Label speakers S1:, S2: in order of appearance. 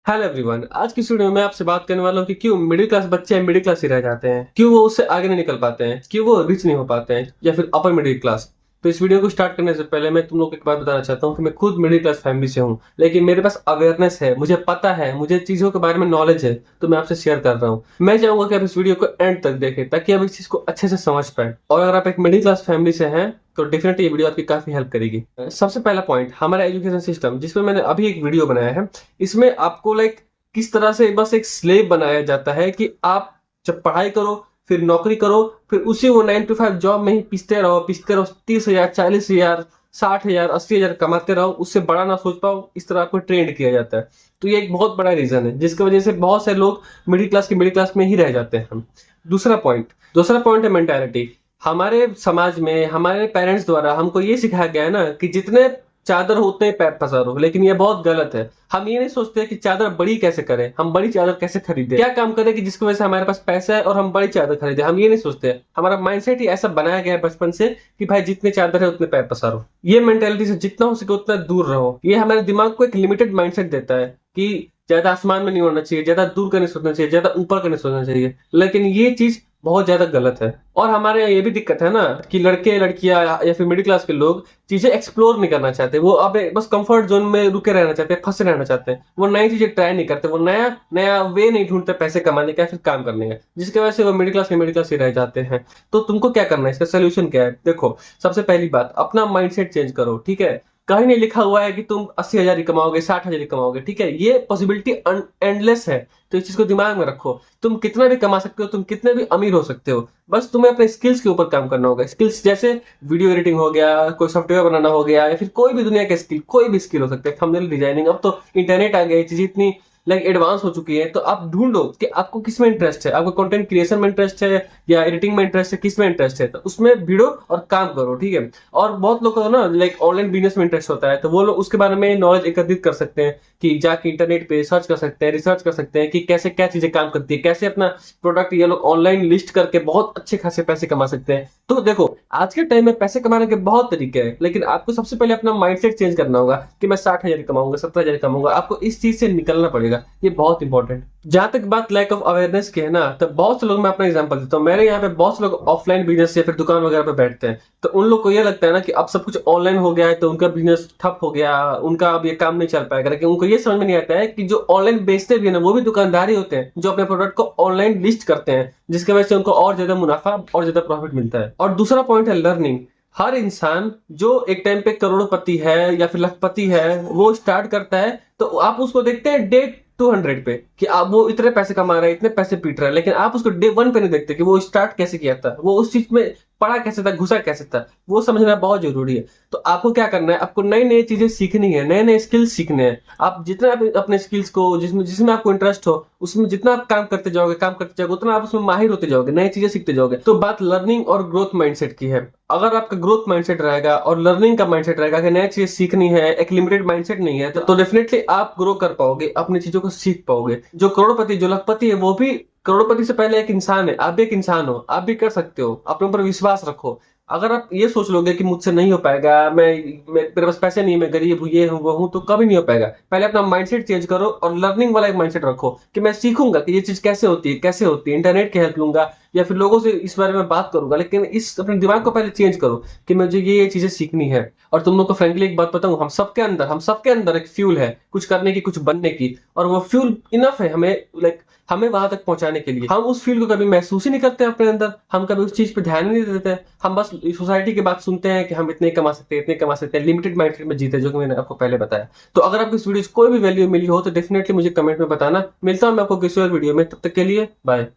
S1: Hello everyone, आज की video में मैं आपसे बात करने वाला हूँ कि क्यों मिडिल क्लास बच्चे मिडिल क्लास ही रह जाते हैं, क्यों वो उससे आगे नहीं निकल पाते हैं, क्यों वो रिच नहीं हो पाते हैं या फिर अपर मिडिल क्लास। तो इस वीडियो को स्टार्ट करने से पहले मैं तुम लोग को एक बात बताना चाहता हूँ कि मैं खुद मिडिल क्लास फैमिली से हूँ, लेकिन मेरे पास अवेयरनेस है, मुझे पता है, मुझे चीजों के बारे में नॉलेज है, तो मैं आपसे शेयर कर रहा हूँ। मैं चाहूंगा कि आप इस वीडियो को एंड तक देखें ताकि आप इस चीज को अच्छे से समझ पाए, और अगर आप एक मिडिल क्लास फैमिली से हैं तो डेफिनेटली ये वीडियो आपकी काफी हेल्प करेगी। सबसे पहला पॉइंट, हमारा एजुकेशन सिस्टम, जिसमें मैंने अभी एक वीडियो बनाया है, इसमें आपको किस तरह से बस एक स्लेव बनाया जाता है कि आप जब पढ़ाई करो, फिर नौकरी करो, फिर उसी वो 9 to 5 जॉब में ही पिसते रहो 30,000, 40,000, 60,000, 80,000 कमाते रहो, उससे बड़ा ना सोच पाओ। इस तरह आपको ट्रेंड किया जाता है। तो ये एक बहुत बड़ा रीजन है जिसकी वजह से बहुत से लोग मिडिल क्लास में ही रह जाते हैं। दूसरा पॉइंट है मेंटालिटी। हमारे समाज में हमारे पेरेंट्स द्वारा हमको ये सिखाया गया है ना कि जितने चादर हो उतने पैर पसारो, लेकिन ये बहुत गलत है। हम ये नहीं सोचते कि चादर बड़ी कैसे करें, हम बड़ी चादर कैसे खरीदें, क्या काम करें कि जिसकी वजह से हमारे पास पैसा है और हम बड़ी चादर खरीदें। हम ये नहीं सोचते। हमारा माइंडसेट ही ऐसा बनाया गया है बचपन से कि भाई जितने चादर है उतने पैर पसारो। ये मेंटेलिटी से जितना हो सके उतना दूर रहो। ये हमारे दिमाग को एक लिमिटेड माइंडसेट देता है कि ज्यादा आसमान में नहीं उड़ना चाहिए, ज्यादा दूर का नहीं सोचना चाहिए, ज्यादा ऊपर का नहीं सोचना चाहिए, लेकिन ये चीज बहुत ज्यादा गलत है। और हमारे यहाँ ये भी दिक्कत है ना कि लड़के लड़कियां या फिर मिडिल क्लास के लोग चीजें एक्सप्लोर नहीं करना चाहते। वो अब बस कंफर्ट जोन में रुके रहना चाहते हैं, फंसे रहना चाहते हैं। वो नई चीजें ट्राई नहीं करते, वो नया नया वे नहीं ढूंढते पैसे कमाने का, फिर काम करने का, जिसकी वजह से वो मिडिल क्लास ही रह जाते हैं। तो तुमको क्या करना है, इसका सोल्यूशन क्या है? देखो, सबसे पहली बात, अपना माइंडसेट चेंज करो। ठीक है, कहीं नहीं लिखा हुआ है कि तुम 80,000 ही कमाओगे, 60,000 ही कमाओगे। ठीक है, ये पॉसिबिलिटी एंडलेस है। तो इस चीज को दिमाग में रखो। तुम कितना भी कमा सकते हो, तुम कितने भी अमीर हो सकते हो, बस तुम्हें अपने स्किल्स के ऊपर काम करना होगा। स्किल्स जैसे वीडियो एडिटिंग हो गया, कोई सॉफ्टवेयर बनाना हो गया, या फिर कोई भी दुनिया के स्किल, कोई भी स्किल हो सकता है, थंबनेल डिजाइनिंग। अब तो इंटरनेट आ गया, चीजें इतनी एडवांस हो चुकी है। तो आप ढूंढो कि आपको किस में इंटरेस्ट है, आपको कंटेंट क्रिएशन में इंटरेस्ट है या एडिटिंग में इंटरेस्ट है, किस में इंटरेस्ट है, तो उसमें भिड़ो और काम करो। ठीक है। और बहुत लोग को ना ऑनलाइन बिजनेस में इंटरेस्ट होता है, तो वो लोग उसके बारे में नॉलेज एकत्रित कर सकते हैं कि जाके इंटरनेट पे सर्च कर सकते हैं, रिसर्च कर सकते हैं कि कैसे क्या चीजें काम करती है, कैसे अपना प्रोडक्ट ये लोग ऑनलाइन लिस्ट करके बहुत अच्छे खासे पैसे कमा सकते हैं। तो देखो, आज के टाइम में पैसे कमाने के बहुत तरीके हैं, लेकिन आपको सबसे पहले अपना माइंडसेट चेंज करना होगा कि मैं 60,000 कमाऊंगा, 70,000 कमाऊंगा। आपको इस चीज से निकलना पड़ेगा, ये बहुत इंपॉर्टेंट। जहां तक बात लैक ऑफ अवेयरनेस की है ना, तो बहुत से लोग, मैं अपना एग्जांपल देता हूँ, मेरे यहाँ पे बहुत से लोग ऑफलाइन बिजनेस या फिर दुकान वगैरह पे बैठते हैं। तो उन लोग को ये लगता है ना कि अब सब कुछ ऑनलाइन हो गया है तो उनका बिजनेस ठप हो गया, उनका अब ये काम नहीं चल पाएगा। लेकिन उनको ये समझ में नहीं आता है कि जो ऑनलाइन बेचते भी है ना, वो भी दुकानदार ही होते हैं जो अपने प्रोडक्ट को ऑनलाइन लिस्ट करते हैं, जिसकी वजह से उनको और ज्यादा मुनाफा और ज्यादा प्रॉफिट मिलता है। और दूसरा पॉइंट है लर्निंग। हर इंसान जो एक टाइम पे करोड़पति है या फिर लखपति है, वो स्टार्ट करता है तो आप उसको देखते हैं डे 200 पे कि आप वो इतने पैसे कमा रहा है, इतने पैसे पीट रहा है, लेकिन आप उसको डे 1 पे नहीं देखते कि वो स्टार्ट कैसे किया था, वो उस चीज में पढ़ा कैसे था, घुसा कैसे था। वो समझना बहुत जरूरी है। तो आपको क्या करना है, आपको नई नई चीजें सीखनी है, नए नए स्किल्स सीखने हैं। आप जितना अपने स्किल्स को, जिसमें जिसमें आपको इंटरेस्ट हो, उसमें जितना आप काम करते जाओगे, उतना आप उसमें माहिर होते जाओगे, नई चीजें सीखते जाओगे। तो बात लर्निंग और ग्रोथ माइंडसेट की है। अगर आपका ग्रोथ माइंडसेट रहेगा और लर्निंग का माइंडसेट रहेगा कि नई चीजें सीखनी है, एक लिमिटेड माइंडसेट नहीं है, तो डेफिनेटली आप ग्रो कर पाओगे, अपनी चीजों को सीख पाओगे। जो करोड़पति, जो लखपति है, वो भी करोड़पति से पहले एक इंसान है। आप भी एक इंसान हो, आप भी कर सकते हो। अपने ऊपर विश्वास रखो। अगर आप ये सोच लोगे कि मुझसे नहीं हो पाएगा, मेरे पास पैसे नहीं है, मैं गरीब हूँ, ये हूँ, वो हूँ, तो कभी नहीं हो पाएगा। पहले अपना माइंडसेट चेंज करो और लर्निंग वाला एक माइंडसेट रखो कि मैं सीखूंगा कि ये चीज कैसे होती है, कैसे होती है। इंटरनेट की हेल्प लूंगा या फिर लोगों से इस बारे में बात करूंगा, लेकिन इस अपने दिमाग को पहले चेंज करो कि मुझे ये चीजें सीखनी है। और तुम लोग को फ्रेंकली एक बात बताऊं, हम सबके अंदर एक फ्यूल है, कुछ करने की, कुछ बनने की, और वो फ्यूल इनफ है हमें हमें वहां तक पहुंचाने के लिए। हम उस फील को कभी महसूस ही नहीं करते अपने अंदर, हम कभी उस चीज पे ध्यान ही नहीं देते। हम बस सोसाइटी की बात सुनते हैं कि हम इतने कमा सकते हैं, इतने कमा सकते हैं, लिमिटेड माइंडसेट में जीते, जो कि मैंने आपको पहले बताया। तो अगर आपको इस वीडियो से कोई भी वैल्यू मिली हो तो डेफिनेटली मुझे कमेंट में बताना। मिलता हूं मैं आपको किसी और वीडियो में, तब तक के लिए बाय।